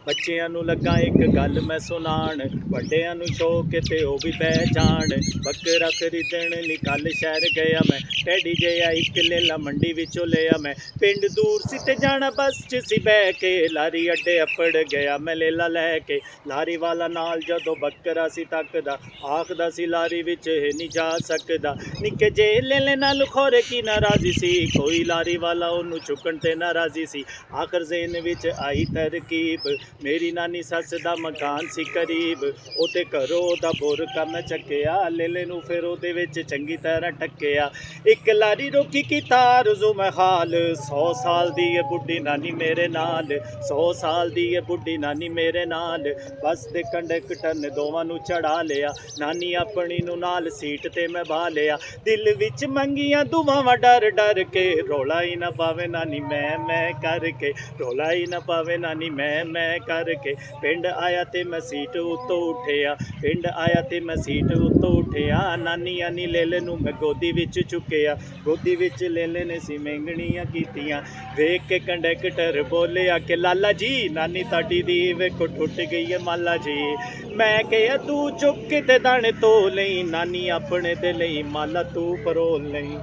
ਬੱਚਿਆਂ ਨੂੰ ਲੱਗਾ ਇੱਕ ਗੱਲ ਮੈਂ ਸੁਣਾਣ, ਵੱਡਿਆਂ ਨੂੰ ਸ਼ੌਕ ਤੇ ਉਹ ਵੀ ਪਹਿਚਾਣ। ਬੱਕਰਾ ਖਰੀਦਣ ਲਈ ਕੱਲ ਸ਼ਹਿਰ ਗਿਆ ਮੈਂ, ਟੈਡੀ ਗਿਆ ਇੱਕ ਲੇਲਾ ਮੰਡੀ ਵਿੱਚੋਂ ਲਿਆ ਮੈਂ। ਪਿੰਡ ਦੂਰ ਸੀ ਤੇ ਜਾਣਾ ਬੱਸ 'ਚ ਸੀ ਬਹਿ ਕੇ, ਲਾਰੀ ਅੱਡੇ ਅੱਪੜ ਗਿਆ ਮੈਂ ਲੇਲਾ ਲੈ ਕੇ। ਲਾਰੀ ਵਾਲਾ ਨਾਲ ਜਦੋਂ ਬੱਕਰਾ ਸੀ ਤੱਕਦਾ, ਆਖਦਾ ਸੀ ਲਾਰੀ ਵਿੱਚ ਇਹ ਨਹੀਂ ਜਾ ਸਕਦਾ। ਨਿੱਕੇ ਜਿਹੇ ਲੇਲੇ ਨਾਲ ਖੋਰੇ ਕੀ ਨਾਰਾਜ਼ੀ ਸੀ, ਕੋਈ ਲਾਰੀ ਵਾਲਾ ਉਹਨੂੰ ਚੁੱਕਣ ਤੇ ਨਾਰਾਜ਼ੀ ਸੀ। ਆਖਰ ਜ਼ੇਨ ਵਿੱਚ ਆਈ ਤਰਕੀਬ, ਮੇਰੀ ਨਾਨੀ ਸੱਸ ਦਾ ਮਕਾਨ ਸੀ ਕਰੀਬ। ਉਹਦੇ ਘਰੋਂ ਉਹਦਾ ਬੁਰਕਾ ਮੈਂ ਚੱਕਿਆ, ਲੇਲੇ ਨੂੰ ਫਿਰ ਉਹਦੇ ਵਿੱਚ ਚੰਗੀ ਤਰ੍ਹਾਂ ਟੱਕਿਆ। ਇੱਕ ਲਾਰੀ ਰੋਕੀ ਕੀਤਾ ਆਰਜ਼ੂ ਮੈਂ ਹਾਲ, 100 ਸਾਲ ਦੀ ਇਹ ਬੁੱਢੀ ਨਾਨੀ ਮੇਰੇ ਨਾਲ, 100 ਸਾਲ ਦੀ ਇਹ ਬੁੱਢੀ ਨਾਨੀ ਮੇਰੇ ਨਾਲ। ਬੱਸ ਦੇ ਕੰਡਕਟਰ ਨੇ ਦੋਵਾਂ ਨੂੰ ਚੜਾ ਲਿਆ, ਨਾਨੀ ਆਪਣੀ ਨੂੰ ਨਾਲ ਸੀਟ ਤੇ ਮੈਂ ਬਾ ਲਿਆ। ਦਿਲ ਵਿੱਚ ਮੰਗੀਆਂ ਦੁਆਵਾਂ ਡਰ ਡਰ ਕੇ, ਰੌਲਾ ਹੀ ਨਾ ਪਾਵੇ ਨਾਨੀ ਮੈਂ ਕਰਕੇ, ਰੌਲਾ ਹੀ ਨਾ ਪਾਵੇ ਨਾਨੀ ਮੈਂ ਕਰਕੇ। ਪਿੰਡ ਆਇਆ ਤੇ ਮੈਂ ਸੀਟ ਉੱਤੋਂ ਉੱਠਿਆ, ਪਿੰਡ ਆਇਆ ਤੇ ਮੈਂ ਸੀਟ ਉੱਤੋਂ ਉੱਠਿਆ। ਨਾਨੀ ਆਨੀ ਲੇਲੇ ਨੂੰ ਮੈਂ ਗੋਦੀ ਵਿੱਚ ਚੁੱਕਿਆ, ਗੋਦੀ ਵਿੱਚ ਲੇਲੇ ਨੇ ਸੀ ਮਹਿੰਗਣੀਆਂ ਕੀਤੀਆਂ। ਵੇਖ ਕੇ ਕੰਡਕਟਰ ਬੋਲਿਆ ਕਿ ਲਾਲਾ ਜੀ, ਨਾਨੀ ਤੁਹਾਡੀ ਦੀ ਵੇਖੋ ਟੁੱਟ ਗਈ ਹੈ ਮਾਲਾ ਜੀ। ਮੈਂ ਕਿਹਾ ਤੂੰ ਚੁੱਕ ਕੇ ਤੇ ਦਾਣੇ ਧੋ ਲਈ, ਨਾਨੀ ਆਪਣੇ ਦੇ ਲਈ ਮਾਲਾ ਤੂੰ ਪਰੋਲ ਲਈ।